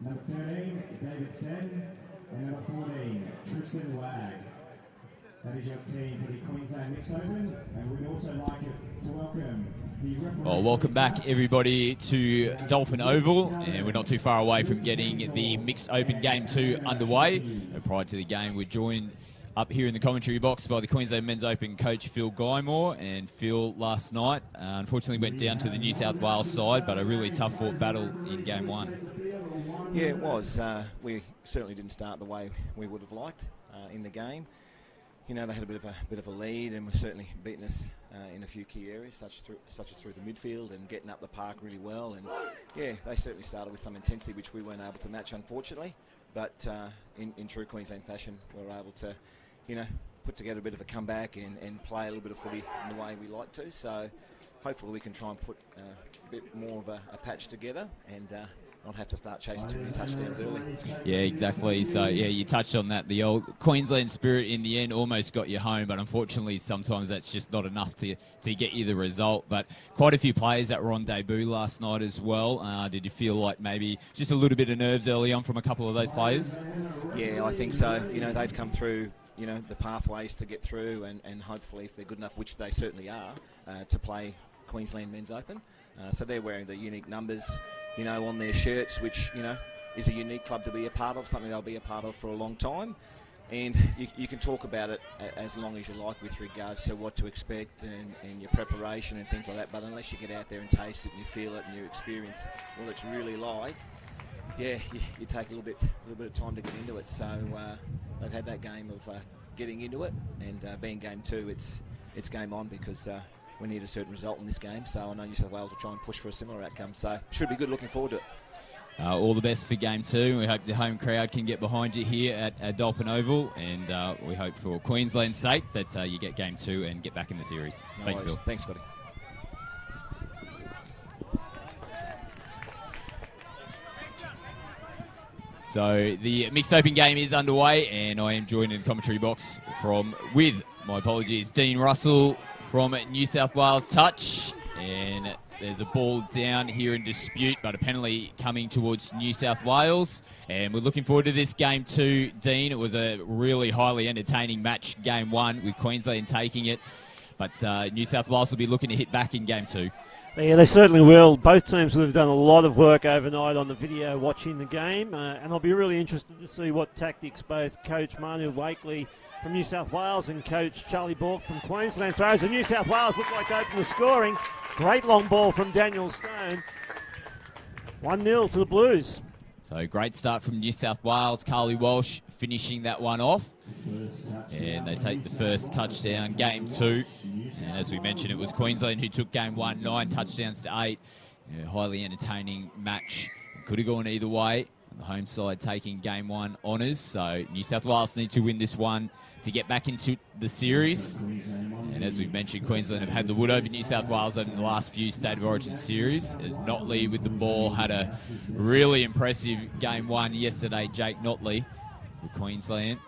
Number 13, David Sen. And number 14, Tristan Wag. That is your team for the Queensland Mixed Open. And we'd also like to welcome the referee. Well, welcome back, everybody, to Dolphin Oval. And we're not too far away from getting the Mixed Open Game 2 underway. Prior to the game, we're joined up here in the commentary box by the Queensland Men's Open coach Phil Guymore. And Phil, last night, unfortunately went down to the New South Wales side, but a really tough-fought battle in Game 1. Yeah, it was. We certainly didn't start the way we would have liked in the game. You know, they had a bit of a lead and were certainly beating us in a few key areas, such as through the midfield and getting up the park really well. And yeah, they certainly started with some intensity, which we weren't able to match, unfortunately. But in true Queensland fashion, we were able to, you know, put together a bit of a comeback and play a little bit of footy in the way we like to. So hopefully we can try and put a bit more of a patch together and not have to start chasing too many touchdowns early. Yeah, exactly. So, yeah, you touched on that. The old Queensland spirit in the end almost got you home, but unfortunately sometimes that's just not enough to get you the result. But quite a few players that were on debut last night as well. Did you feel like maybe just a little bit of nerves early on from a couple of those players? Yeah, I think so. You know, they've come through, you know, the pathways to get through and hopefully, if they're good enough, which they certainly are, to play Queensland Men's Open. So they're wearing the unique numbers, you know, on their shirts, which, you know, is a unique club to be a part of, something they'll be a part of for a long time. And you can talk about it as long as you like with regards to what to expect and your preparation and things like that, but unless you get out there and taste it and you feel it and you experience what it's really like, yeah, you take a little bit of time to get into it. So they've had that game of getting into it, and being game 2, it's game on, because we need a certain result in this game. So I know New South Wales will try and push for a similar outcome. So should be good, looking forward to it. All the best for Game 2. We hope the home crowd can get behind you here at Dolphin Oval, and we hope for Queensland's sake that you get Game 2 and get back in the series. No Thanks, worries. Phil. Thanks, Scotty. So the Mixed Open game is underway, and I am joined in the commentary box with Dean Russell from New South Wales Touch, and there's a ball down here in dispute, but a penalty coming towards New South Wales. And we're looking forward to this Game 2, Dean. It was a really highly entertaining match, Game 1, with Queensland taking it. But New South Wales will be looking to hit back in Game 2. Yeah, they certainly will. Both teams will have done a lot of work overnight on the video watching the game. And I'll be really interested to see what tactics both Coach Manu Wakely from New South Wales and Coach Charlie Bork from Queensland throws. And New South Wales look like open the scoring. Great long ball from Daniel Stone. 1-0 to the Blues. So great start from New South Wales. Carly Walsh finishing that one off. And they take the first touchdown, Game 2. And as we mentioned, it was Queensland who took Game 1, 9 touchdowns to 8. Highly entertaining match. Could have gone either way. The home side taking Game 1 honours. So New South Wales need to win this one to get back into the series. And as we've mentioned, Queensland have had the wood over New South Wales in the last few State of Origin series. As Notley with the ball had a really impressive Game 1 yesterday, Jake Notley for Queensland.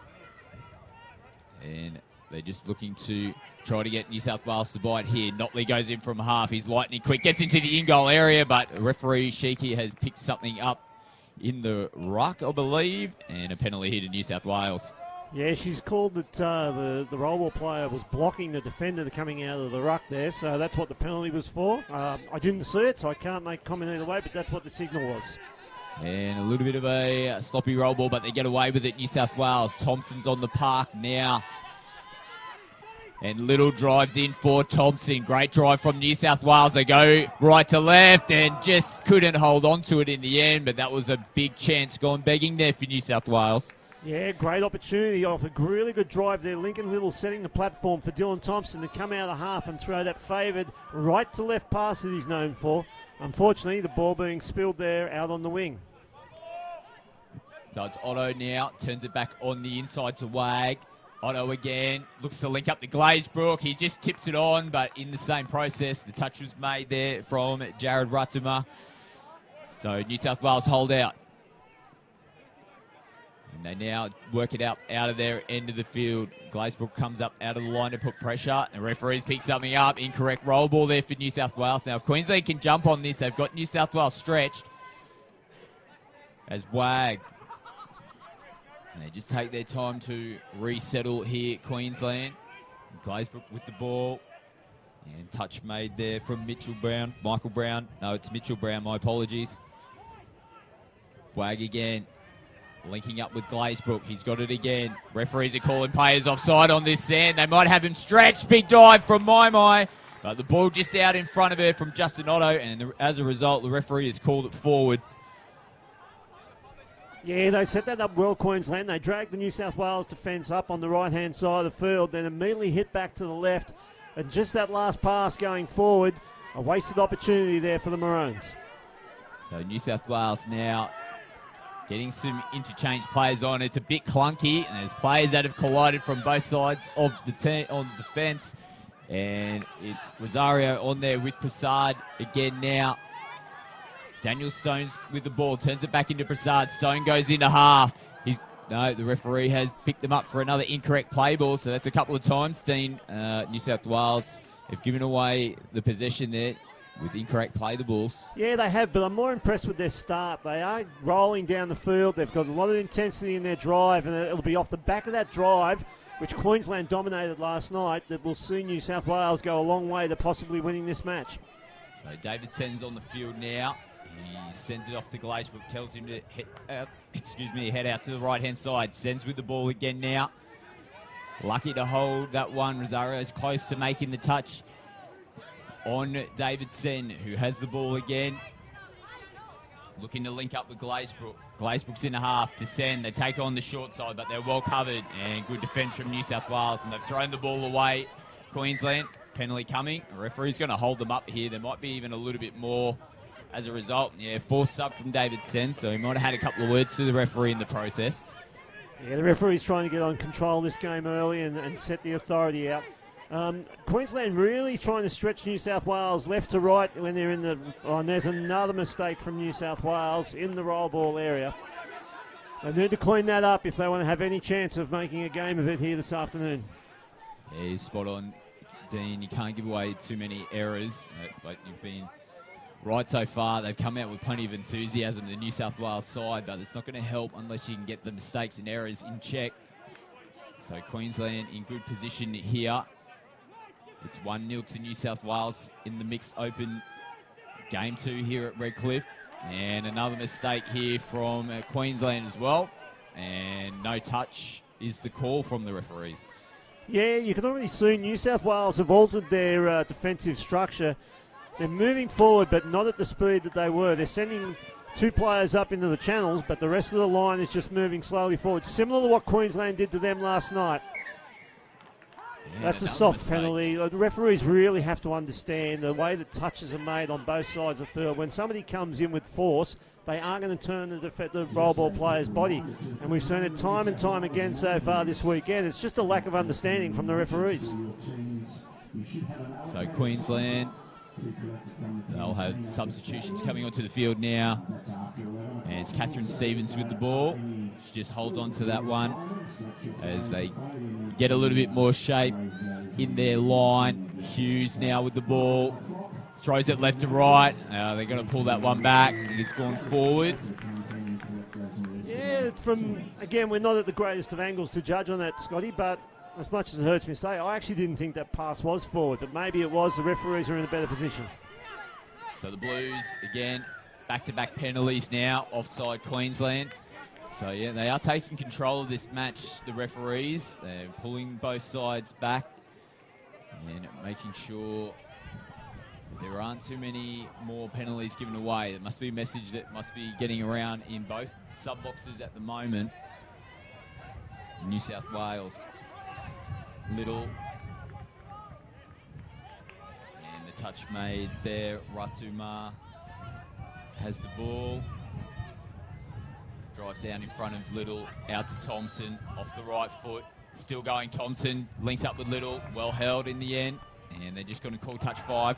And they're just looking to try to get New South Wales to bite here. Notley goes in from half. He's lightning quick, gets into the in-goal area, but referee Sheikhy has picked something up in the ruck, I believe, and a penalty here to New South Wales. Yeah, she's called that the roll ball player was blocking the defender coming out of the ruck there, so that's what the penalty was for. I didn't see it, so I can't make comment either way, but that's what the signal was. And a little bit of a sloppy roll ball, but they get away with it, New South Wales. Thompson's on the park now. And Little drives in for Thompson. Great drive from New South Wales. They go right to left and just couldn't hold on to it in the end, but that was a big chance gone begging there for New South Wales. Yeah, great opportunity off a really good drive there. Lincoln Little setting the platform for Dylan Thompson to come out of half and throw that favoured right to left pass that he's known for. Unfortunately, the ball being spilled there out on the wing. So it's Otto now, turns it back on the inside to Wag. Otto again, looks to link up to Glazebrook. He just tips it on, but in the same process, the touch was made there from Jared Ratuma. So New South Wales hold out. And they now work it out of their end of the field. Glazebrook comes up out of the line to put pressure. And referees pick something up. Incorrect roll ball there for New South Wales. Now, if Queensland can jump on this, they've got New South Wales stretched. as Wag. And they just take their time to resettle here, Queensland. Glazebrook with the ball. And touch made there from Michael Brown. No, it's Mitchell Brown, my apologies. Wag again, linking up with Glazebrook. He's got it again. Referees are calling players offside on this sand. They might have him stretched. Big dive from Mai. But the ball just out in front of her from Justin Otto. And as a result, the referee has called it forward. Yeah, they set that up well, Queensland. They dragged the New South Wales defence up on the right-hand side of the field, then immediately hit back to the left. And just that last pass going forward, a wasted opportunity there for the Maroons. So New South Wales now getting some interchange players on. It's a bit clunky, and there's players that have collided from both sides of the on the fence. And it's Rosario on there with Prasad again now. Daniel Stone's with the ball, turns it back into Prasad. Stone goes into half. The referee has picked them up for another incorrect play ball, so that's a couple of times. New South Wales have given away the possession there with incorrect play the balls. Yeah, they have, but I'm more impressed with their start. They are rolling down the field. They've got a lot of intensity in their drive, and it'll be off the back of that drive, which Queensland dominated last night, that will see New South Wales go a long way to possibly winning this match. So David Sen's on the field now. He sends it off to Glazebrook, tells him to head out to the right-hand side. Sends with the ball again now. Lucky to hold that one. Rosario's close to making the touch on David Sen, who has the ball again. Looking to link up with Glazebrook. Glazebrook's in the half to Sen. They take on the short side, but they're well covered. And good defence from New South Wales. And they've thrown the ball away. Queensland, penalty coming. The referee's going to hold them up here. There might be even a little bit more as a result. Yeah, forced sub from David Sen, so he might have had a couple of words to the referee in the process. Yeah, the referee's trying to get on control of this game early and set the authority out. Queensland really trying to stretch New South Wales left to right when they're in the... Oh, and there's another mistake from New South Wales in the roll ball area. They need to clean that up if they want to have any chance of making a game of it here this afternoon. Yeah, he's spot on, Dean. You can't give away too many errors, but you've been right so far. They've come out with plenty of enthusiasm, the New South Wales side, but it's not going to help unless you can get the mistakes and errors in check. So Queensland in good position here. It's 1-0 to New South Wales in the mixed open game 2 here at Redcliffe. And another mistake here from Queensland as well. And no touch is the call from the referees. Yeah, you can already see New South Wales have altered their defensive structure. They're moving forward, but not at the speed that they were. They're sending 2 players up into the channels, but the rest of the line is just moving slowly forward, similar to what Queensland did to them last night. Yeah, that's a soft penalty. The referees really have to understand the way the touches are made on both sides of the field. When somebody comes in with force, they are going to turn the roll ball player's body. And we've seen it time and time again so far this weekend. It's just a lack of understanding from the referees. So Queensland, they'll have substitutions coming onto the field now. And it's Catherine Stevens with the ball. She just holds on to that one as they get a little bit more shape in their line. Hughes now with the ball. Throws it left to right. They're going to pull that one back. It's gone forward. Yeah, again, we're not at the greatest of angles to judge on that, Scotty, but as much as it hurts me to say, I actually didn't think that pass was forward, but maybe it was. The referees are in a better position. So the Blues, again, back-to-back penalties now, offside Queensland. So, yeah, they are taking control of this match, the referees. They're pulling both sides back and making sure there aren't too many more penalties given away. It must be a message that must be getting around in both sub-boxes at the moment. New South Wales. Little. And the touch made there. Ratuma has the ball. Drives down in front of Little. Out to Thompson. Off the right foot. Still going Thompson. Links up with Little. Well held in the end. And they're just going to call touch 5.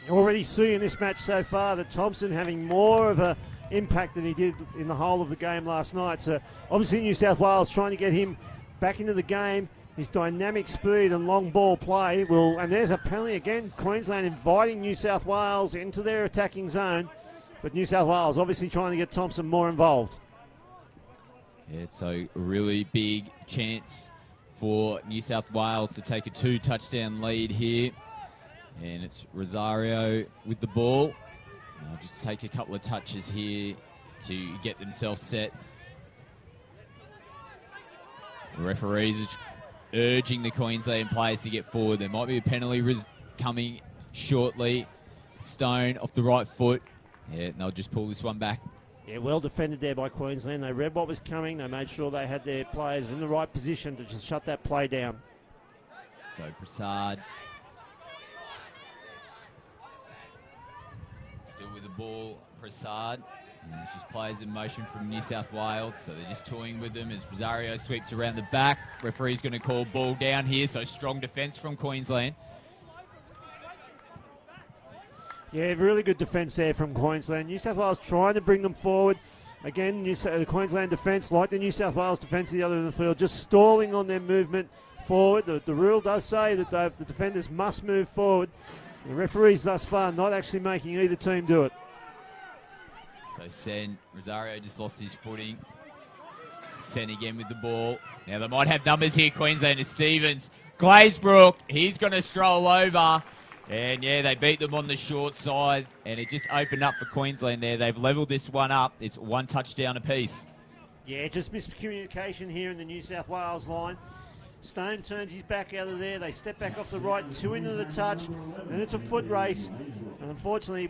You already see in this match so far that Thompson having more of an impact than he did in the whole of the game last night. So obviously New South Wales trying to get him back into the game. His dynamic speed and long ball play will, and there's a penalty again. Queensland inviting New South Wales into their attacking zone. But New South Wales obviously trying to get Thompson more involved. Yeah, it's a really big chance for New South Wales to take a 2-touchdown lead here. And it's Rosario with the ball. They'll just take a couple of touches here to get themselves set. The referees are urging the Queensland players to get forward. There might be a penalty coming shortly. Stone off the right foot. Yeah, and they'll just pull this one back. Yeah, well defended there by Queensland. They read what was coming. They made sure they had their players in the right position to just shut that play down. So Prasad still with the ball. Prasad. And it's just players in motion from New South Wales. So they're just toying with them as Rosario sweeps around the back. Referee's going to call ball down here. So strong defence from Queensland. Yeah, really good defence there from Queensland. New South Wales trying to bring them forward. Again, the Queensland defence, like the New South Wales defence at the other end of the field, just stalling on their movement forward. The rule does say that the defenders must move forward. The referees thus far not actually making either team do it. So Sen, Rosario just lost his footing. Sen again with the ball. Now they might have numbers here, Queensland, is Stevens. Glazebrook, he's going to stroll over. And yeah, they beat them on the short side. And it just opened up for Queensland there. They've levelled this one up. It's 1 touchdown apiece. Yeah, just miscommunication here in the New South Wales line. Stone turns his back out of there. They step back off the right, 2 into the touch, and it's a foot race. And unfortunately,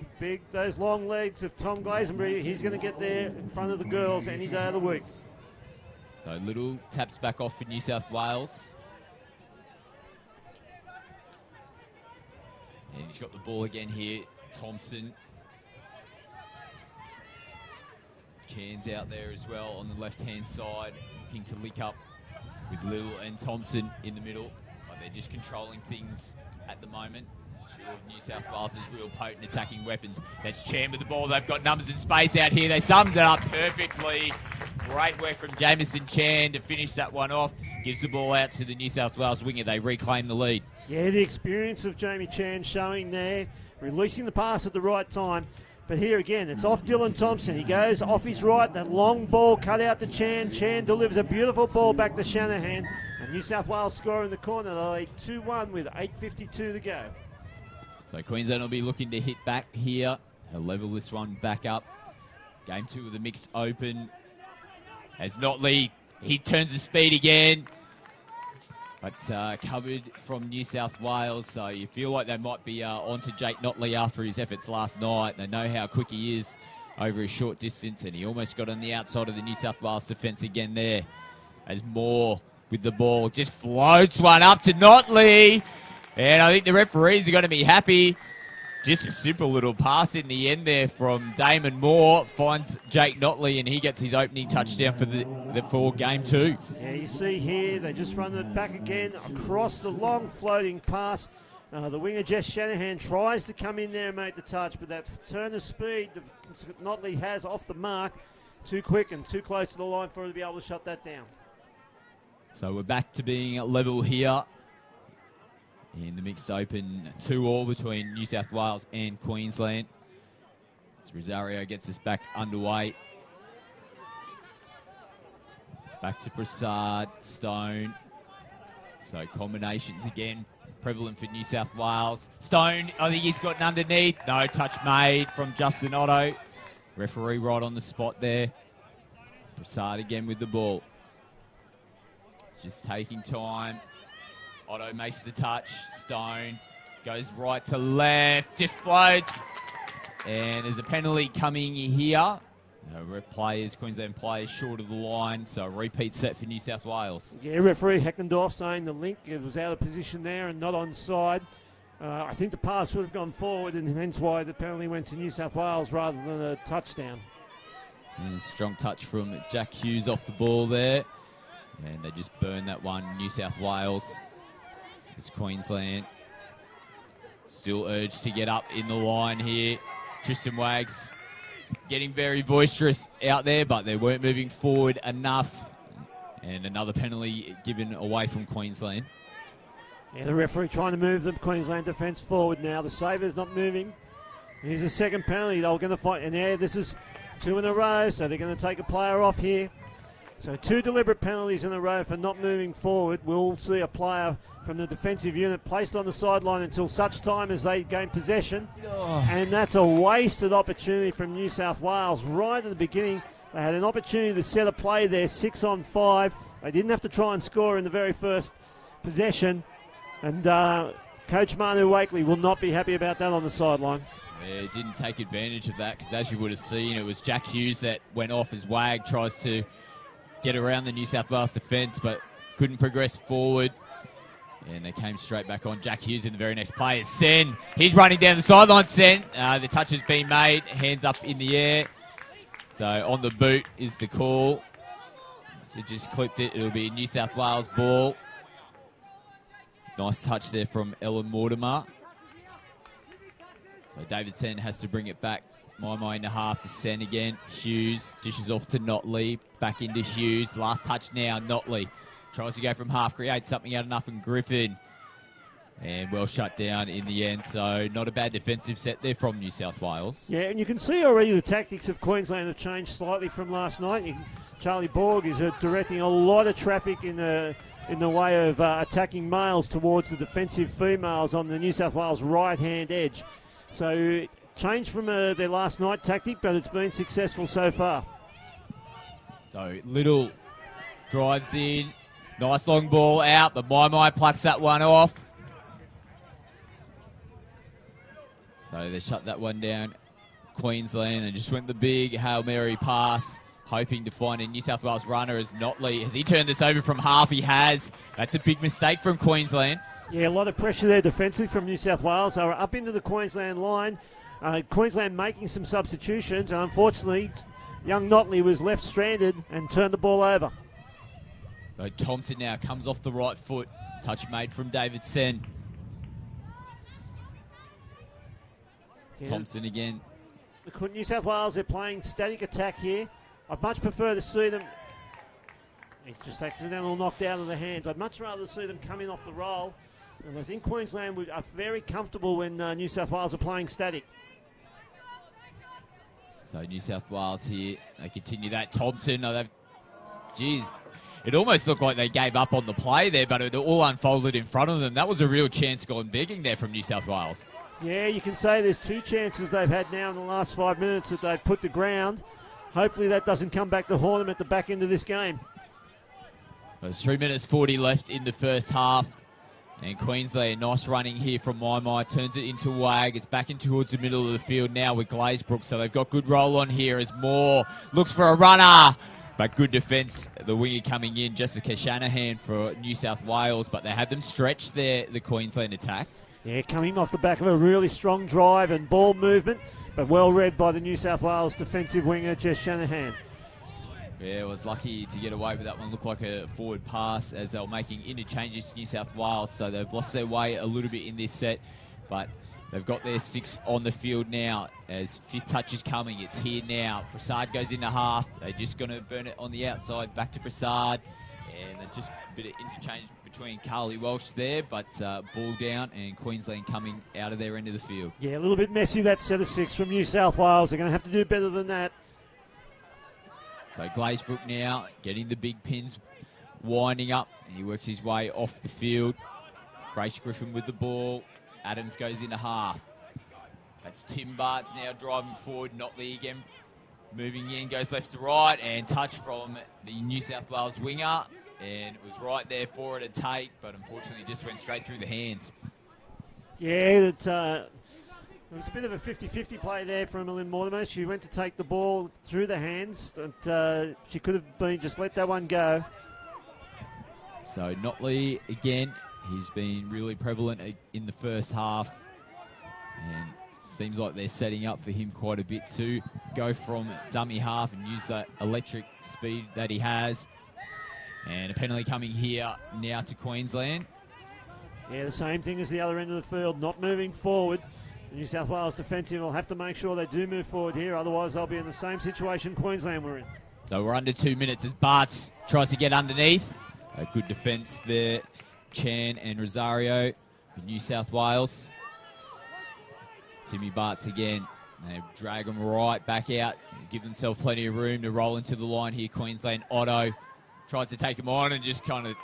those long legs of Tom Glazenbury, he's going to get there in front of the girls any day of the week. So Little taps back off for New South Wales. And he's got the ball again here. Thompson. Chan's out there as well on the left-hand side, looking to link up with Little and Thompson in the middle. But they're just controlling things at the moment. Sure, New South Wales is real potent attacking weapons. That's Chan with the ball. They've got numbers and space out here. They summed it up perfectly. Great work from Jamison Chan to finish that one off. Gives the ball out to the New South Wales winger. They reclaim the lead. Yeah, the experience of Jamie Chan showing there, releasing the pass at the right time. But here again, it's off Dylan Thompson. He goes off his right, that long ball cut out to Chan. Chan delivers a beautiful ball back to Shanahan. And New South Wales score in the corner. They lead 2-1 with 8:52 to go. So Queensland will be looking to hit back here. They'll level this one back up. Game 2 of the mixed open. As Notley, he turns the speed again. But covered from New South Wales, so you feel like they might be onto Jake Notley after his efforts last night. They know how quick he is over a short distance, and he almost got on the outside of the New South Wales defence again there. As Moore with the ball just floats one up to Notley, and I think the referees are going to be happy. Just a simple little pass in the end there from Damon Moore. Finds Jake Notley, and he gets his opening touchdown for game 2. Yeah, you see here, they just run it back again across the long floating pass. The winger, Jess Shanahan, tries to come in there and make the touch, but that turn of speed that Notley has off the mark, too quick and too close to the line for her to be able to shut that down. So we're back to being at level here. In the mixed open, 2-2 between New South Wales and Queensland. As Rosario gets us back underway. Back to Prasad, Stone. So combinations again, prevalent for New South Wales. Stone, I think he's got an underneath. No touch made from Justin Otto. Referee right on the spot there. Prasad again with the ball. Just taking time. Otto makes the touch. Stone goes right to left. Just floats. And there's a penalty coming here. Queensland players short of the line. So a repeat set for New South Wales. Yeah, referee Heckendorf saying the link was out of position there and not onside. I think the pass would have gone forward, and hence why the penalty went to New South Wales rather than a touchdown. And strong touch from Jack Hughes off the ball there. And they just burned that one, New South Wales. It's Queensland still urged to get up in the line here. Tristan Wags getting very boisterous out there, but they weren't moving forward enough. And another penalty given away from Queensland. Yeah, the referee trying to move the Queensland defence forward now. The Sabres not moving. Here's the second penalty. They were going to fight, and yeah, this is 2 in a row, so they're going to take a player off here. So 2 deliberate penalties in a row for not moving forward. We'll see a player from the defensive unit placed on the sideline until such time as they gain possession. And that's a wasted opportunity from New South Wales. Right at the beginning, they had an opportunity to set a play there, 6-on-5. They didn't have to try and score in the very first possession. And Coach Manu Wakely will not be happy about that on the sideline. Yeah, didn't take advantage of that because, as you would have seen, it was Jack Hughes that went off as Wag tries to get around the New South Wales defence, but couldn't progress forward. And they came straight back on Jack Hughes in the very next play. It's Sen. He's running down the sideline, Sen. The touch has been made. Hands up in the air. So on the boot is the call. So just clipped it. It'll be a New South Wales ball. Nice touch there from Ellen Mortimer. So David Sen has to bring it back. My in the half to Sen again. Hughes dishes off to Notley. Back into Hughes. Last touch now, Notley. Tries to go from half, creates something out of nothing. Griffin. And well shut down in the end. So not a bad defensive set there from New South Wales. Yeah, and you can see already the tactics of Queensland have changed slightly from last night. Charlie Borg is directing a lot of traffic in the way of attacking males towards the defensive females on the New South Wales right-hand edge. So changed from their last night tactic, but it's been successful so far. So Little drives in. Nice long ball out, but My plucks that one off. So they shut that one down, Queensland, and just went the big Hail Mary pass, hoping to find a New South Wales runner as Notley. Has he turned this over from half? He has. That's a big mistake from Queensland. Yeah, a lot of pressure there defensively from New South Wales. They were up into the Queensland line. Queensland making some substitutions, and unfortunately, young Notley was left stranded and turned the ball over. So Thompson now comes off the right foot. Touch made from David Sen. Yeah. Thompson again. New South Wales, they're playing static attack here. I'd much prefer to see them. He's just accidental knocked out of the hands. I'd much rather see them come in off the roll. And I think Queensland are very comfortable when New South Wales are playing static. So New South Wales here, they continue that. Thompson, it almost looked like they gave up on the play there, but it all unfolded in front of them. That was a real chance gone begging there from New South Wales. Yeah, you can say there's 2 chances they've had now in the last 5 minutes that they've put to ground. Hopefully that doesn't come back to haunt them at the back end of this game. There's 3 minutes 40 left in the first half. And Queensland, nice running here from My, turns it into Wag. It's back in towards the middle of the field now with Glazebrook. So they've got good roll on here as Moore looks for a runner. But good defence, the winger coming in, Jessica Shanahan for New South Wales. But they had them stretch the Queensland attack. Yeah, coming off the back of a really strong drive and ball movement, but well read by the New South Wales defensive winger, Jess Shanahan. Yeah, was lucky to get away with that one. Looked like a forward pass as they were making interchanges to New South Wales. So they've lost their way a little bit in this set. But they've got their 6 on the field now as 5th touch is coming. It's here now. Prasad goes into half. They're just going to burn it on the outside. Back to Prasad. And they're just a bit of interchange between Carly Walsh there. But ball down and Queensland coming out of their end of the field. Yeah, a little bit messy, that set of 6 from New South Wales. They're going to have to do better than that. So Glazebrook now getting the big pins, winding up. He works his way off the field. Grace Griffin with the ball. Adams goes into half. That's Tim Bart's now driving forward. Notley again moving in, goes left to right, and touch from the New South Wales winger. And it was right there for it to take, but unfortunately just went straight through the hands. Yeah, it was a bit of a 50-50 play there from Ellen Mortimer. She went to take the ball through the hands, but she could have been just let that one go. So Notley again, he's been really prevalent in the first half, and seems like they're setting up for him quite a bit to go from dummy half and use that electric speed that he has. And a penalty coming here now to Queensland. Yeah, the same thing as the other end of the field, not moving forward. The New South Wales defensive will have to make sure they do move forward here, otherwise they'll be in the same situation Queensland were in. So we're under 2 minutes as Bartz tries to get underneath. A good defence there, Chan and Rosario for New South Wales. Timmy Bartz again. They drag them right back out, give themselves plenty of room to roll into the line here. Queensland, Otto tries to take him on and just kind of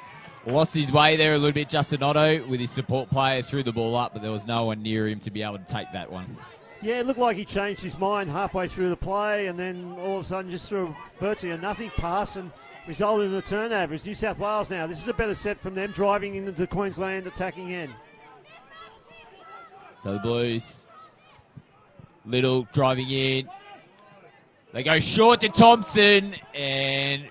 lost his way there a little bit. Justin Otto with his support player threw the ball up, but there was no one near him to be able to take that one. Yeah, it looked like he changed his mind halfway through the play and then all of a sudden just threw virtually a nothing pass and resulted in the turnover. It's New South Wales now. This is a better set from them driving into the Queensland attacking end. So the Blues, Little driving in. They go short to Thompson, and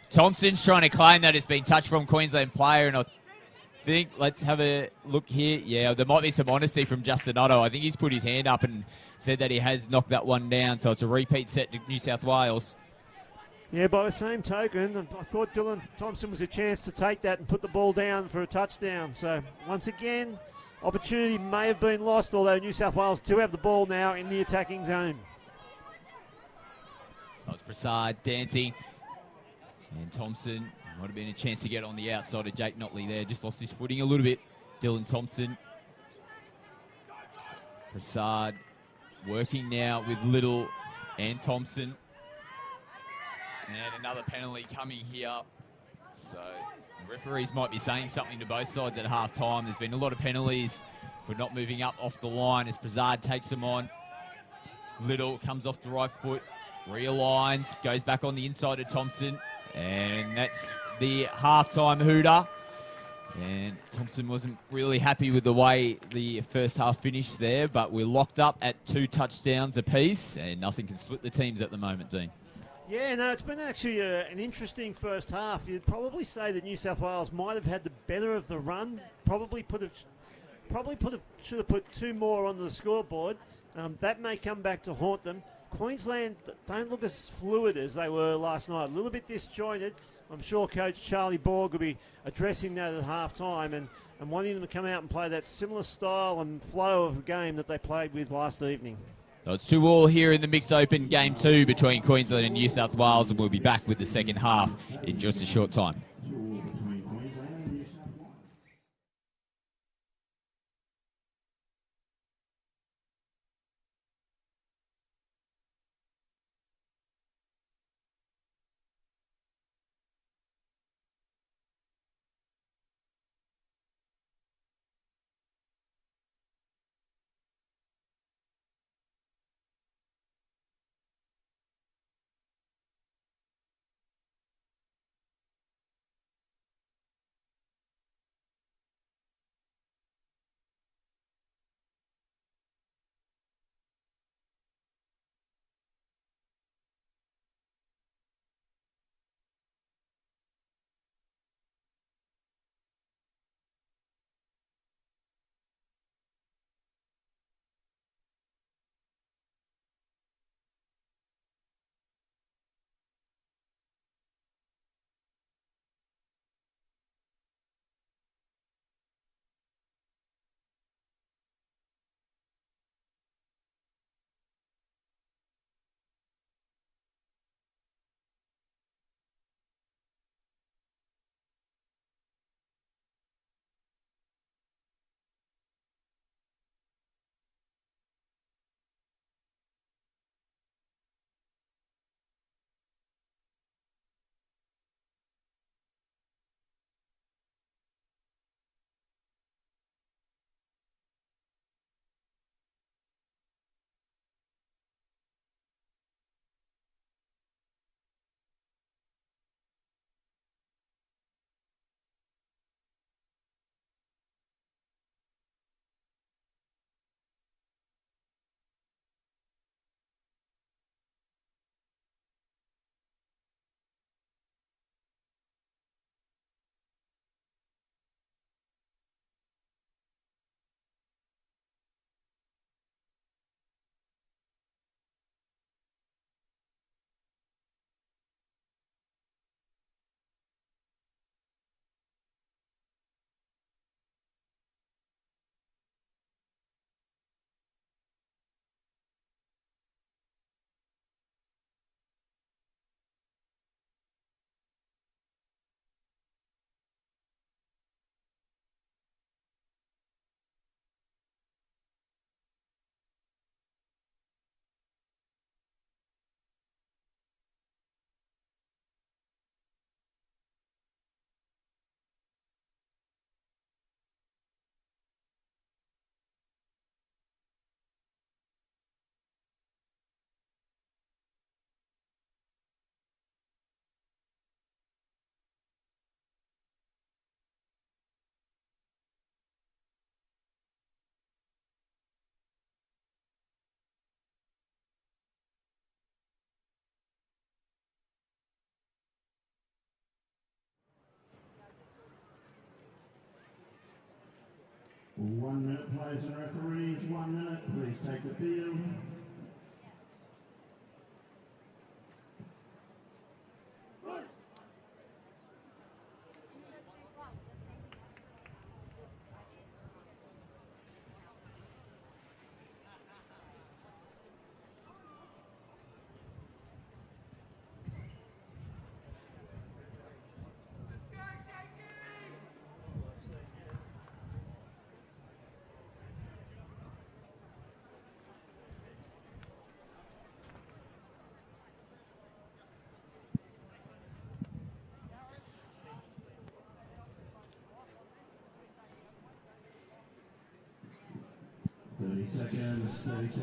Thompson's trying to claim that it's been touched from Queensland player, and I think, let's have a look here. Yeah, there might be some honesty from Justin Otto. I think he's put his hand up and said that he has knocked that one down, so it's a repeat set to New South Wales. Yeah, by the same token, I thought Dylan Thompson was a chance to take that and put the ball down for a touchdown. So, once again, opportunity may have been lost, although New South Wales do have the ball now in the attacking zone. So it's Prasad, Danty, and Thompson. Might have been a chance to get on the outside of Jake Notley there. Just lost his footing a little bit. Dylan Thompson. Prasad working now with Little and Thompson. And another penalty coming here. So referees might be saying something to both sides at half time. There's been a lot of penalties for not moving up off the line as Prasad takes them on. Little comes off the right foot, realigns, goes back on the inside of Thompson. And that's the halftime hooter. And Thompson wasn't really happy with the way the first half finished there, but we're locked up at 2 touchdowns apiece, and nothing can split the teams at the moment, Dean. Yeah, no, it's been actually an interesting first half. You'd probably say that New South Wales might have had the better of the run. Should have put 2 more on the scoreboard. That may come back to haunt them. Queensland don't look as fluid as they were last night. A little bit disjointed. I'm sure Coach Charlie Borg will be addressing that at half-time and wanting them to come out and play that similar style and flow of the game that they played with last evening. So it's 2-2 here in the Mixed Open Game 2 between Queensland and New South Wales, and we'll be back with the second half in just a short time. 1 minute, players and referees. 1 minute. Please take the field.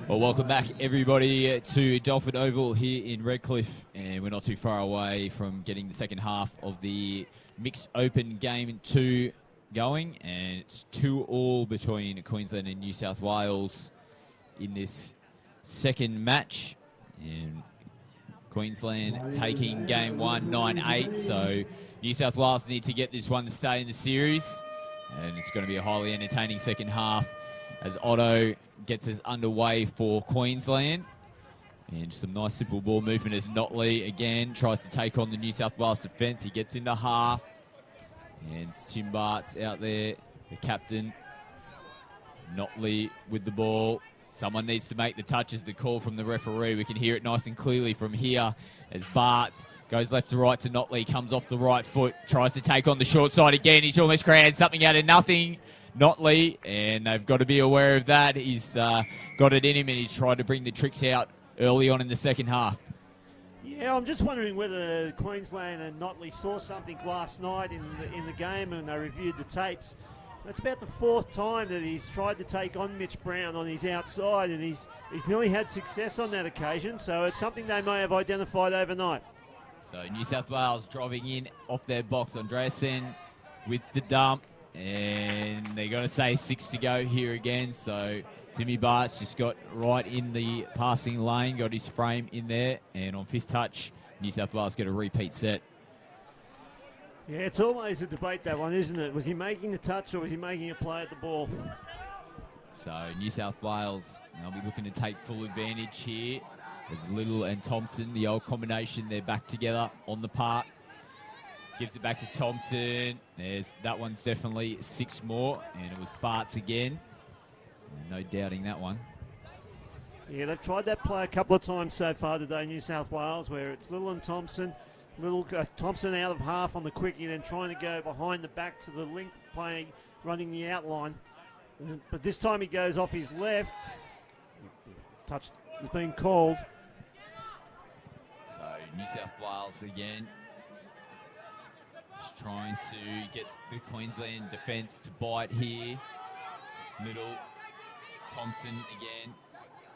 Well, welcome back, everybody, to Dolphin Oval here in Redcliffe, and we're not too far away from getting the second half of the Mixed Open Game 2 going, and it's 2-2 between Queensland and New South Wales in this second match, and Queensland taking Game 1 9-8, so New South Wales need to get this one to stay in the series, and it's going to be a highly entertaining second half as Otto gets us underway for Queensland. And some nice simple ball movement as Notley again tries to take on the New South Wales defence. He gets into half. And Tim Bart's out there, the captain. Notley with the ball. Someone needs to make the touch as the call from the referee. We can hear it nice and clearly from here as Bart goes left to right to Notley, comes off the right foot, tries to take on the short side again. He's almost created something out of nothing. Notley, and they've got to be aware of that. He's got it in him, and he's tried to bring the tricks out early on in the second half. Yeah, I'm just wondering whether Queensland and Notley saw something last night in the game and they reviewed the tapes. That's about the fourth time that he's tried to take on Mitch Brown on his outside, and he's nearly had success on that occasion, so it's something they may have identified overnight. So New South Wales driving in off their box. Andreasen with the dump. And they're going to say 6 to go here again. So Timmy Bart's just got right in the passing lane, got his frame in there. And on fifth touch, New South Wales get a repeat set. Yeah, it's always a debate, that one, isn't it? Was he making the touch or was he making a play at the ball? So New South Wales, they'll be looking to take full advantage here. As Little and Thompson, the old combination, they're back together on the park. Gives it back to Thompson. That one's definitely 6 more. And it was Bart's again. No doubting that one. Yeah, they've tried that play a couple of times so far today, New South Wales, where it's Little and Thompson. Thompson out of half on the quickie, then trying to go behind the back to the link, running the outline. But this time he goes off his left. Touch has been called. So New South Wales again. Just trying to get the Queensland defence to bite here. Little, Thompson again.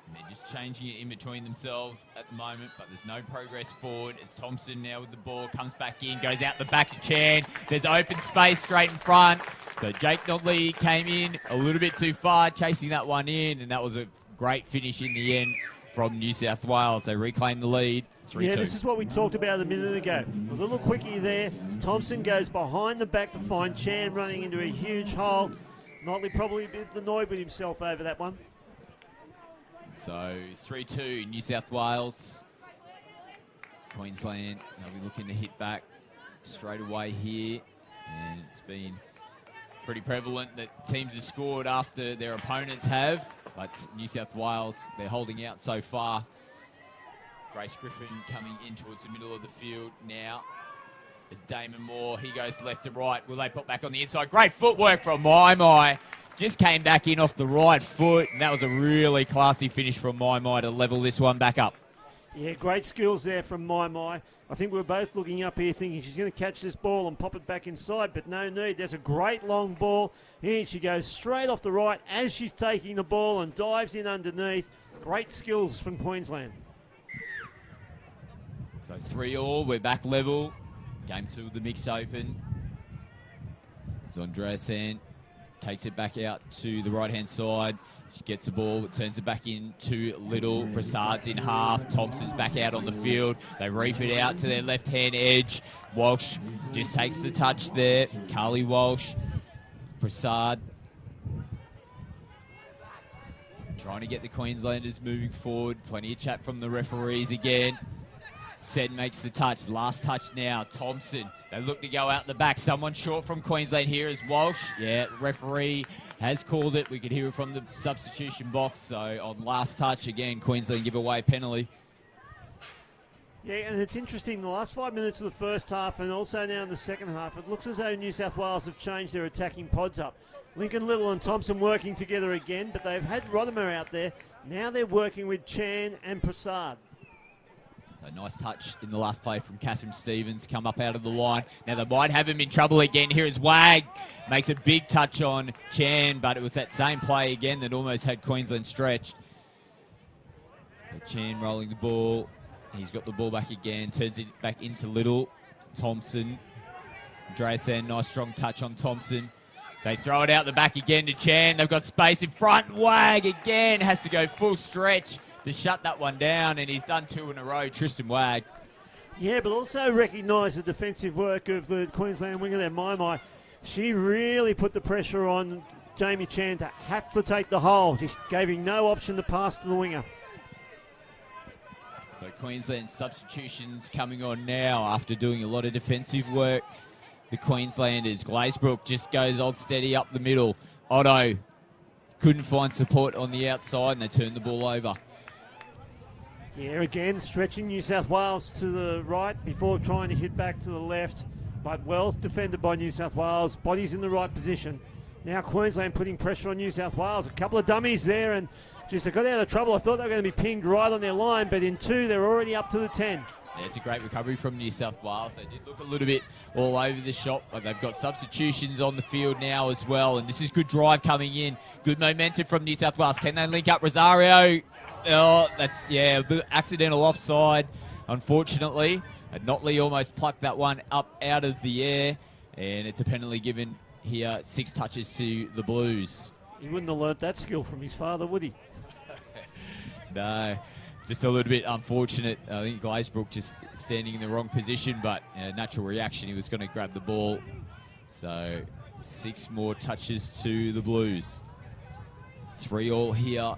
And they're just changing it in between themselves at the moment, but there's no progress forward. It's Thompson now with the ball, comes back in, goes out the back to Chan. There's open space straight in front. So Jake Notley came in a little bit too far, chasing that one in, and that was a great finish in the end from New South Wales. They reclaim the lead. 3-2. Yeah, this is what we talked about a minute ago. A little quickie there. Thompson goes behind the back to find Chan running into a huge hole. Notley probably a bit annoyed with himself over that one. So 3-2 New South Wales. Queensland, they'll be looking to hit back straight away here. And it's been pretty prevalent that teams have scored after their opponents have. But New South Wales, they're holding out so far. Grace Griffin coming in towards the middle of the field now. There's Damon Moore. He goes left to right. Will they put back on the inside? Great footwork from My. Just came back in off the right foot. And that was a really classy finish from My to level this one back up. Yeah, great skills there from My. I think we're both looking up here thinking she's going to catch this ball and pop it back inside, but no need. There's a great long ball. Here she goes straight off the right as she's taking the ball and dives in underneath. Great skills from Queensland. So 3-3, we're back level. Game 2 of the Mixed Open. It's Andreasen. Takes it back out to the right-hand side. She gets the ball, turns it back in to Little. Prasad's in half. Thompson's back out on the field. They reef it out to their left-hand edge. Walsh just takes the touch there. Carly Walsh. Prasad trying to get the Queenslanders moving forward. Plenty of chat from the referees again. Seddon makes the touch. Last touch now. Thompson. They look to go out the back. Someone short from Queensland here is Walsh. Yeah, the referee has called it. We could hear it from the substitution box. So on last touch, again, Queensland give away a penalty. Yeah, and it's interesting, the last 5 minutes of the first half and also now in the second half, it looks as though New South Wales have changed their attacking pods up. Lincoln Little and Thompson working together again, but they've had Rodimer out there. Now they're working with Chan and Prasad. A nice touch in the last play from Catherine Stevens, come up out of the line. Now they might have him in trouble again. Here is Wag, makes a big touch on Chan, but it was that same play again that almost had Queensland stretched. But Chan rolling the ball. He's got the ball back again, turns it back into Little. Thompson. Dreasen, nice strong touch on Thompson. They throw it out the back again to Chan. They've got space in front. Wag again has to go full stretch to shut that one down, and he's done 2 in a row, Tristan Wag. Yeah, but also recognise the defensive work of the Queensland winger there, Mai. She really put the pressure on Jamie Chan to have to take the hole. She gave him no option to pass to the winger. So Queensland substitutions coming on now after doing a lot of defensive work. The Queenslanders, Glazebrook just goes old steady up the middle. Otto couldn't find support on the outside and they turned the ball over. Yeah, again, stretching New South Wales to the right before trying to hit back to the left. But well defended by New South Wales. Bodies in the right position. Now Queensland putting pressure on New South Wales. A couple of dummies there and just they got out of trouble. I thought they were going to be pinged right on their line, but in 2, they're already up to the 10. Yeah, it's a great recovery from New South Wales. They did look a little bit all over the shop, but they've got substitutions on the field now as well. And this is good drive coming in. Good momentum from New South Wales. Can they link up Rosario? Oh, that's, yeah, accidental offside, unfortunately. And Notley almost plucked that one up out of the air. And it's a penalty given here, 6 touches to the Blues. He wouldn't have learnt that skill from his father, would he? No, just a little bit unfortunate. I think Glazebrook just standing in the wrong position, but natural reaction, he was going to grab the ball. So 6 more touches to the Blues. 3-3 here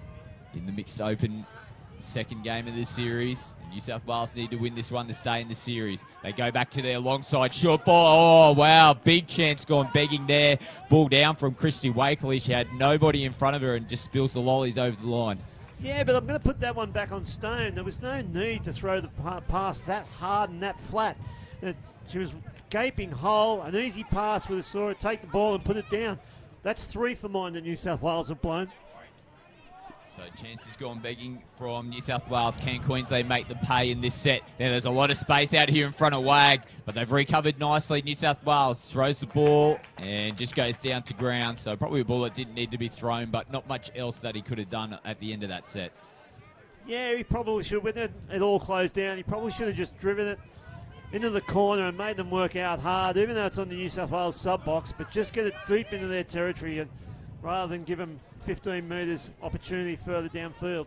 in the mixed open second game of this series. New South Wales need to win this one to stay in the series. They go back to their long side short ball. Oh, wow, big chance gone begging there. Ball down from Christy Wakely. She had nobody in front of her and just spills the lollies over the line. Yeah, but I'm going to put that one back on Stone. There was no need to throw the pass that hard and that flat. She was gaping hole, an easy pass with a saw, take the ball and put it down. That's 3 for mine that New South Wales have blown. So chances gone begging from New South Wales. Can Queensland make the pay in this set? Now there's a lot of space out here in front of Wag, but they've recovered nicely. New South Wales throws the ball and just goes down to ground. So probably a ball that didn't need to be thrown, but not much else that he could have done at the end of that set. Yeah, he probably should. When it all closed down, he probably should have just driven it into the corner and made them work out hard, even though it's on the New South Wales sub-box, but just get it deep into their territory and rather than give them 15 metres opportunity further downfield.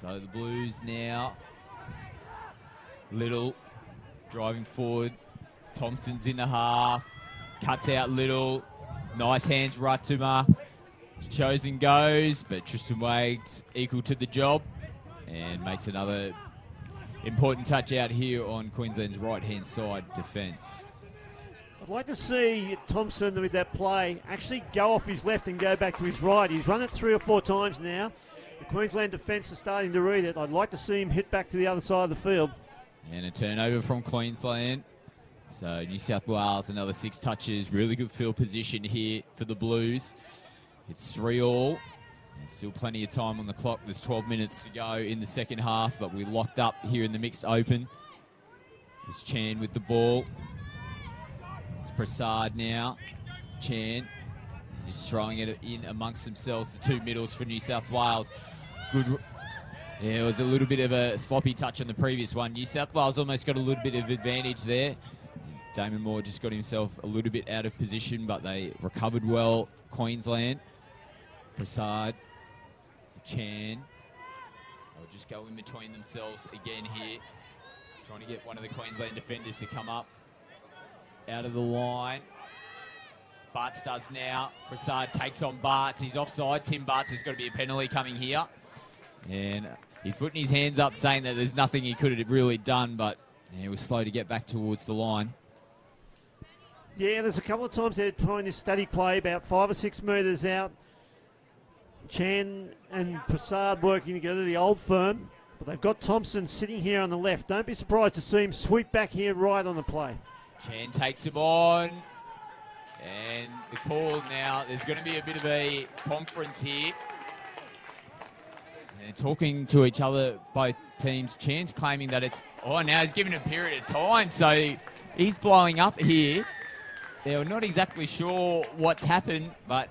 So the Blues now, Little driving forward, Thompson's in the half, cuts out Little, nice hands Ratuma, Chosen goes, but Tristan Wag's equal to the job and makes another important touch out here on Queensland's right-hand side defence. I'd like to see Thompson with that play actually go off his left and go back to his right. He's run it 3 or 4 times now. The Queensland defence is starting to read it. I'd like to see him hit back to the other side of the field. And a turnover from Queensland. So New South Wales, another 6 touches. Really good field position here for the Blues. It's 3-3. There's still plenty of time on the clock. There's 12 minutes to go in the second half, but we're locked up here in the mixed open. There's Chan with the ball. It's Prasad now. Chan just throwing it in amongst themselves, the 2 middles for New South Wales. Good. Yeah, it was a little bit of a sloppy touch on the previous one. New South Wales almost got a little bit of advantage there. Damon Moore just got himself a little bit out of position, but they recovered well. Queensland. Prasad. Chan. They'll just go in between themselves again here. Trying to get one of the Queensland defenders to come up out of the line. Bartz does now. Prasad takes on Bartz. He's offside. Tim Bartz has got to be a penalty coming here. And he's putting his hands up saying that there's nothing he could have really done, but he was slow to get back towards the line. Yeah, there's a couple of times they're trying this static play about 5 or 6 metres out. Chan and Prasad working together, the old firm. But they've got Thompson sitting here on the left. Don't be surprised to see him sweep back here right on the play. Chan takes him on. And the call now, there's going to be a bit of a conference here. And they're talking to each other, both teams. Chan's claiming that it's, now he's given a period of time. So he's blowing up here. They're not exactly sure what's happened, but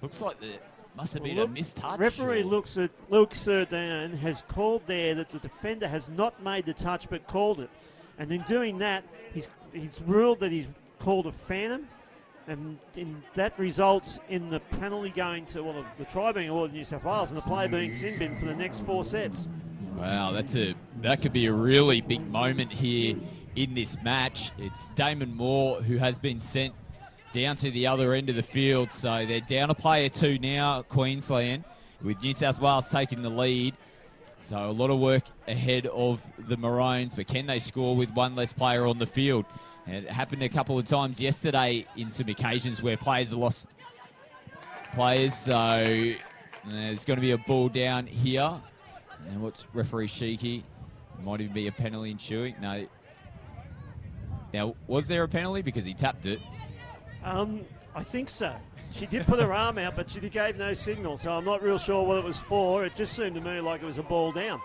looks like there must have been a missed touch. Referee looks at Luke Serdan, has called there that the defender has not made the touch but called it. And in doing that, he's ruled that he's called a phantom. And that results in the penalty going to, the try being awarded New South Wales and the play being sin bin for the next 4 sets. Wow, that could be a really big moment here in this match. It's Damon Moore who has been sent down to the other end of the field. So they're down a player 2 now, Queensland, with New South Wales taking the lead. So a lot of work ahead of the Maroons, but can they score with one less player on the field? And it happened a couple of times yesterday in some occasions where players have lost players. So there's going to be a ball down here. And what's referee Sheeky? Might even be a penalty ensuing. No. Now, was there a penalty? Because he tapped it. I think so. She did put her arm out, but she gave no signal. So I'm not real sure what it was for. It just seemed to me like it was a ball down.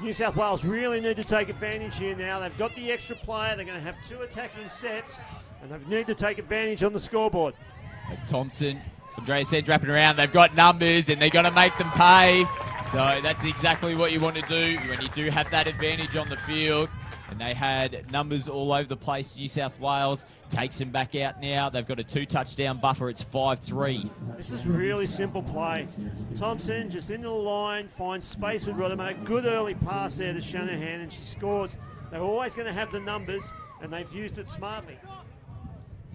New South Wales really need to take advantage here now. They've got the extra player. They're going to have 2 attacking sets, and they need to take advantage on the scoreboard. Thompson, Andreas said, wrapping around. They've got numbers, and they're going to make them pay. So that's exactly what you want to do when you do have that advantage on the field. And they had numbers all over the place. New South Wales takes them back out now. They've got a 2-touchdown buffer. It's 5-3. This is really simple play. Thompson just into the line, finds space with Rodimer. Good early pass there to Shanahan, and she scores. They're always going to have the numbers, and they've used it smartly.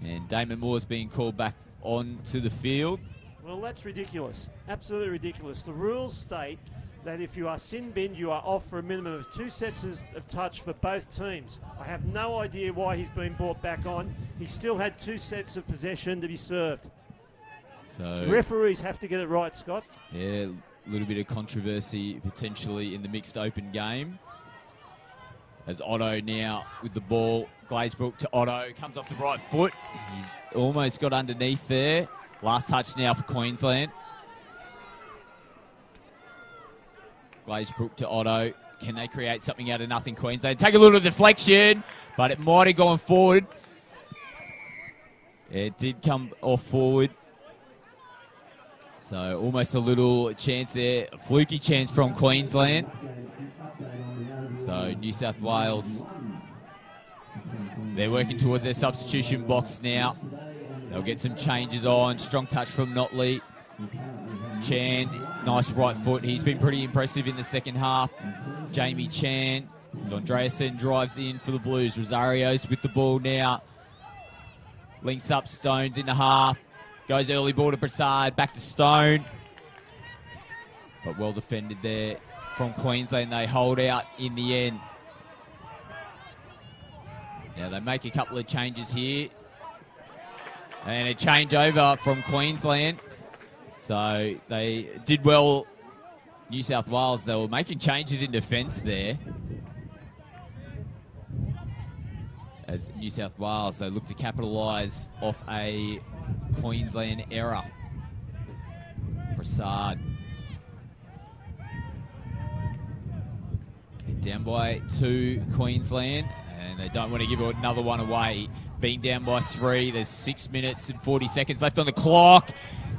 And Damon Moore's being called back onto the field. Well, that's ridiculous. Absolutely ridiculous. The rules state that if you are sin binned, you are off for a minimum of 2 sets of touch for both teams. I have no idea why he's been brought back on. He still had 2 sets of possession to be served. So referees have to get it right, Scott. Yeah, a little bit of controversy potentially in the mixed open game. As Otto now with the ball, Glazebrook to Otto, comes off the right foot. He's almost got underneath there. Last touch now for Queensland. Glazebrook to Otto. Can they create something out of nothing, Queensland? Take a little deflection, but it might have gone forward. It did come off forward. So almost a little chance there. A fluky chance from Queensland. So New South Wales, they're working towards their substitution box now. They'll get some changes on. Strong touch from Notley. Chan, nice right foot. He's been pretty impressive in the second half. Jamie Chan. So Andreasen drives in for the Blues. Rosario's with the ball now. Links up, Stones in the half. Goes early ball to Prasad. Back to Stone. But well defended there from Queensland. They hold out in the end. Now they make a couple of changes here. And a changeover from Queensland. So they did well, New South Wales. They were making changes in defence there. As New South Wales, they look to capitalise off a Queensland error. Prasad. Down by 2 Queensland. And they don't want to give another one away. Being down by 3, there's 6 minutes and 40 seconds left on the clock.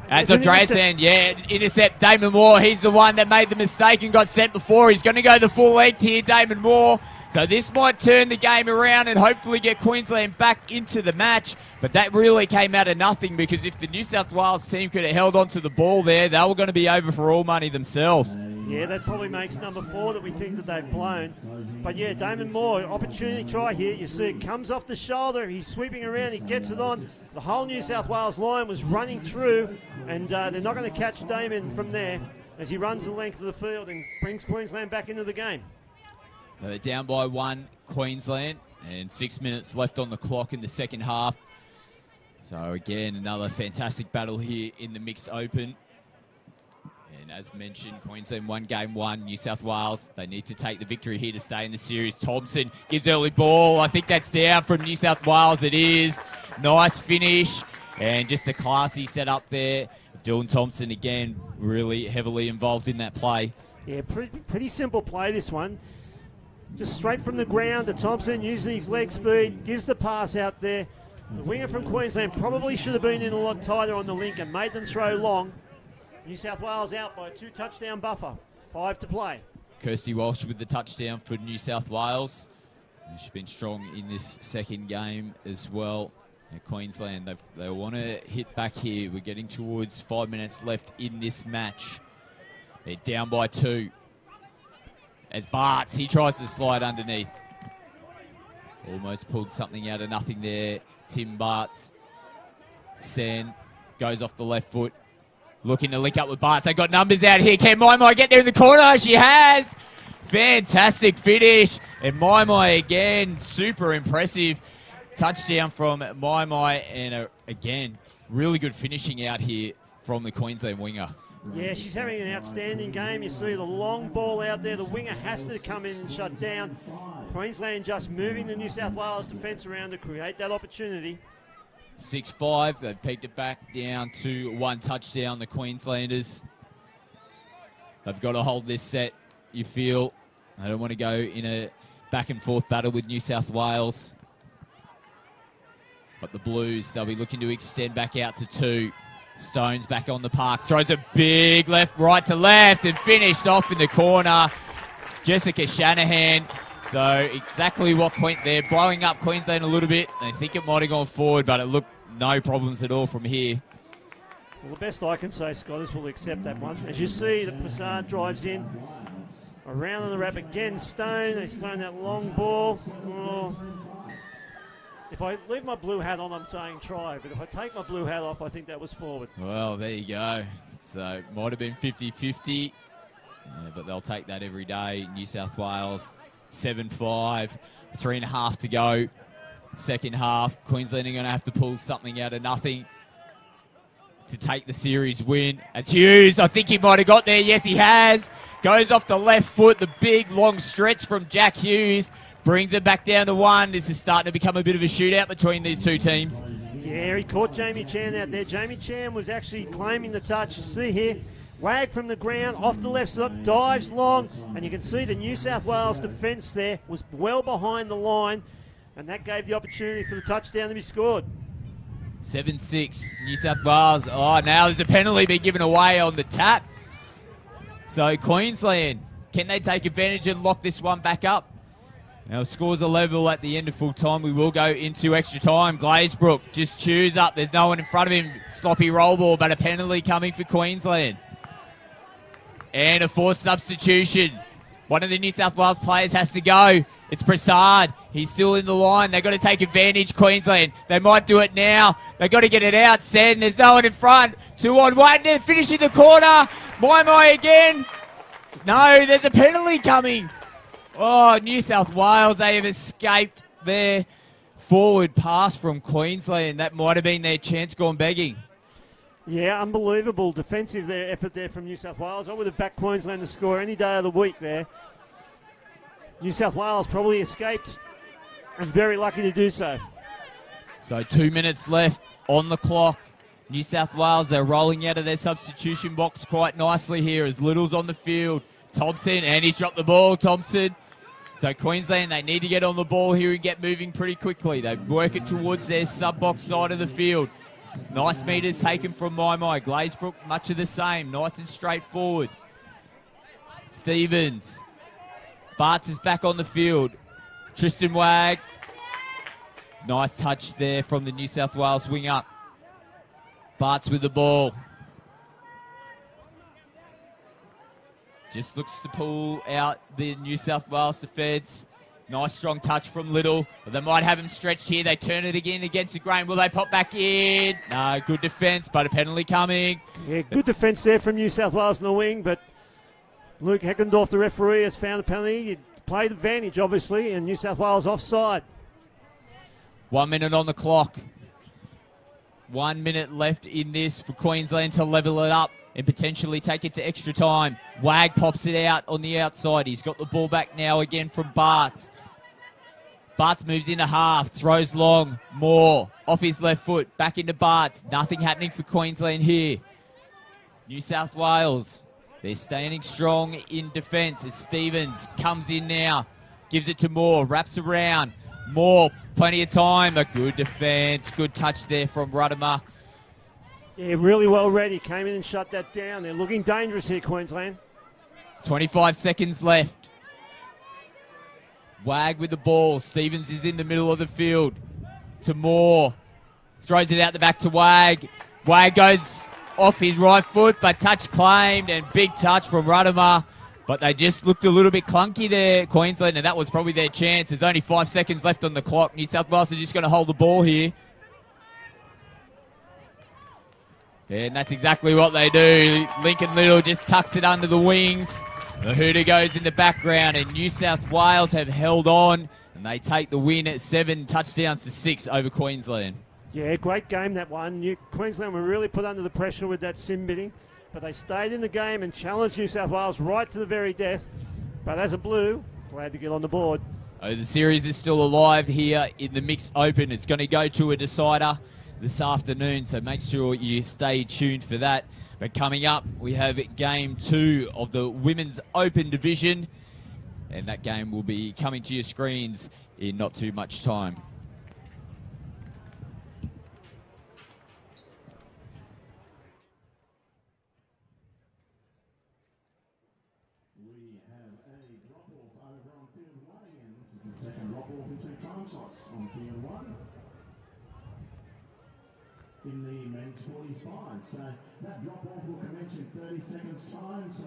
As Andreasen, intercept Damon Moore. He's the one that made the mistake and got sent before. He's going to go the full length here, Damon Moore. So this might turn the game around and hopefully get Queensland back into the match. But that really came out of nothing, because if the New South Wales team could have held on to the ball there, they were going to be over for all money themselves. Yeah, that probably makes number 4 that we think that they've blown. But yeah, Damon Moore, opportunity try here. You see it comes off the shoulder. He's sweeping around. He gets it on. The whole New South Wales line was running through, and they're not going to catch Damon from there as he runs the length of the field and brings Queensland back into the game. So they're down by 1, Queensland, and 6 minutes left on the clock in the second half. So again, another fantastic battle here in the mixed open. And as mentioned, Queensland won game 1, New South Wales. They need to take the victory here to stay in the series. Thompson gives early ball. I think that's down from New South Wales. It is. Nice finish. And just a classy setup there. Dylan Thompson, again, really heavily involved in that play. Yeah, pretty simple play, this one. Just straight from the ground to Thompson, using his leg speed, gives the pass out there. The winger from Queensland probably should have been in a lot tighter on the link and made them throw long. New South Wales out by a 2-touchdown buffer. 5 to play. Kirsty Walsh with the touchdown for New South Wales. She's been strong in this second game as well. And Queensland, they want to hit back here. We're getting towards 5 minutes left in this match. They're down by 2. As Bartz, he tries to slide underneath. Almost pulled something out of nothing there. Tim Bartz. Sen goes off the left foot. Looking to link up with Bartz. They got numbers out here. Can Mai get there in the corner? She has. Fantastic finish. And Mai again, super impressive. Touchdown from Mai. And again, really good finishing out here from the Queensland winger. Yeah, she's having an outstanding game. You see the long ball out there. The winger has to come in and shut down. Queensland just moving the New South Wales defence around to create that opportunity. 6-5. They've peaked it back down to 1 touchdown, the Queenslanders. They've got to hold this set, you feel. They don't want to go in a back-and-forth battle with New South Wales. But the Blues, they'll be looking to extend back out to 2. Stones back on the park. Throws a big right to left and finished off in the corner. Jessica Shanahan. So exactly what point they're blowing up Queensland a little bit. They think it might have gone forward, but it looked no problems at all from here. Well, the best I can say, Scott, is we'll accept that one. As you see, the Prasad drives in. Around on the wrap again, Stone. He's throwing that long ball. Oh. If I leave my blue hat on, I'm saying try. But if I take my blue hat off, I think that was forward. Well, there you go. So it might have been 50-50. But they'll take that every day. New South Wales, 7-5. 3.5 to go. Second half. Queensland are going to have to pull something out of nothing to take the series win. As Hughes, I think he might have got there. Yes, he has. Goes off the left foot. The big, long stretch from Jack Hughes. Brings it back down to 1. This is starting to become a bit of a shootout between these two teams. Yeah, he caught Jamie Chan out there. Jamie Chan was actually claiming the touch. You see here, Wag from the ground, off the left side, dives long, and you can see the New South Wales defence there was well behind the line, and that gave the opportunity for the touchdown to be scored. 7-6, New South Wales. Oh, now there's a penalty being given away on the tap. So Queensland, can they take advantage and lock this one back up? Now, scores are level at the end of full time. We will go into extra time. Glazebrook just chews up. There's no one in front of him. Sloppy roll ball, but a penalty coming for Queensland. And a forced substitution. One of the New South Wales players has to go. It's Prasad. He's still in the line. They've got to take advantage, Queensland. They might do it now. They've got to get it out. Sen, there's no one in front. 2-on-1. They're finishing the corner. Mai again. No, there's a penalty coming. Oh, New South Wales, they have escaped their forward pass from Queensland. That might have been their chance gone begging. Yeah, unbelievable defensive effort there from New South Wales. I would have backed Queensland to score any day of the week there. New South Wales probably escaped and very lucky to do so. So 2 minutes left on the clock. New South Wales, they're rolling out of their substitution box quite nicely here as Little's on the field. Thompson, and he's dropped the ball, Thompson. So Queensland, they need to get on the ball here and get moving pretty quickly. They work it towards their sub-box side of the field. Nice meters taken from Mai. Glazebrook, much of the same. Nice and straightforward. Stevens. Bartz is back on the field. Tristan Wag. Nice touch there from the New South Wales wing up. Bartz with the ball. Just looks to pull out the New South Wales defence. Nice strong touch from Little. But they might have him stretched here. They turn it again against the grain. Will they pop back in? No, good defence, but a penalty coming. Yeah, good defence there from New South Wales in the wing, but Luke Heckendorf, the referee, has found the penalty. He played advantage, obviously, and New South Wales offside. 1 minute on the clock. 1 minute left in this for Queensland to level it up and potentially take it to extra time. Wag pops it out on the outside. He's got the ball back now again from Bartz. Bartz moves into half, throws long, Moore off his left foot, back into Bartz. Nothing happening for Queensland here. New South Wales, they're standing strong in defence as Stevens comes in now, gives it to Moore, wraps around. Moore, plenty of time, a good defence, good touch there from Ruddimer. Yeah, really well read. He came in and shut that down. They're looking dangerous here, Queensland. 25 seconds left. Wag with the ball. Stevens is in the middle of the field. To Moore. Throws it out the back to Wag. Wag goes off his right foot, but touch claimed and big touch from Ruddimer. But they just looked a little bit clunky there, Queensland, and that was probably their chance. There's only 5 seconds left on the clock. New South Wales are just going to hold the ball here. And that's exactly what they do. Lincoln Little just tucks it under the wings. The hooter goes in the background, and New South Wales have held on, and they take the win at 7 touchdowns to 6 over Queensland. Yeah, great game, that one. Queensland were really put under the pressure with that sim bidding, but they stayed in the game and challenged New South Wales right to the very death. But as a Blue, glad to get on the board. Oh, the series is still alive here in the Mixed Open. It's going to go to a decider this afternoon, so make sure you stay tuned for that. But coming up, we have Game 2 of the Women's Open Division, and that game will be coming to your screens in not too much time. We have a drop-off over on field 1, and this is the second drop-off in 2 time slots on field 1. In the men's 45. So that drop-off will commence in 30 seconds' time. So